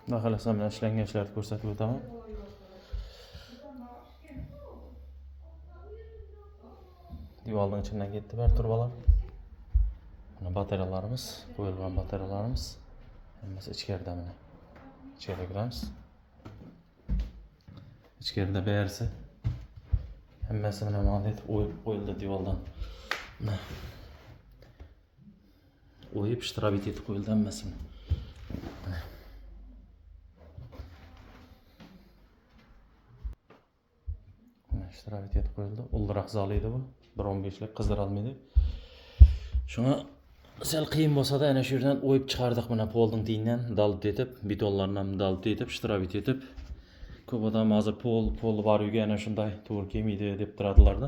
Xudo xolasa mana ishlangan ishlarni ko'rsatib o'taman. Divarning ichidan ketdi bir turbalar. Mana batareyalarimiz, qo'yilgan batareyalarimiz. Hammasi ichkarida mana. İçeri giramiz. İçeride bəyərsi. Hammasi mana bunday qo'yildi divardan. Mana o'yib ishtirobit etib qo'yildi hammasi. Mana ishtirobit etib qo'yildi. Ulduroq zal edi bu. 1.15lik qizdirolmaydi. Shuna sal qiyin bo'lsa-da, ana shu yerdan o'yib chiqardik mana polning tiyindan dalib etib, bidonlardan dalib etib, ishtirobit etib. Ko'p odam hozir pol bor uyga ana shunday to'g'ri kelmaydi deb turadilar-da.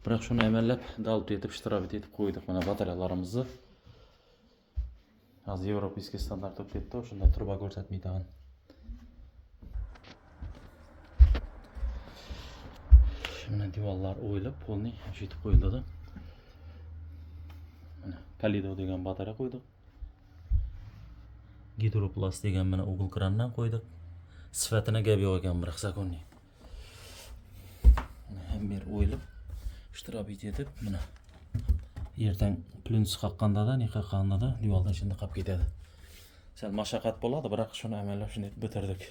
Biroq shuni amallab dalib etib, ishtirobit etib qo'ydik mana batareyalarimizni. Hozir Yevropeyskiy standart bo'lib ketdi, shunday turba ko'rsatmaydi. Mana divarlar o'yilib, polni yetib qo'yildi. Mana Kalido degan batareya qo'ydik. Gidroplast degan mana o'g'il krandan qo'ydik. Sifatini gap yo'q ekan bir zakonning. Mana hamma yer o'yilib, ishtirobit etib, mana ertang plyons qaqqanda-da, ne qaqqanda-da divardan shunday qolib ketadi. Sal mashaqqat bo'ladi, biroq shuni amallab shunday bitirdik.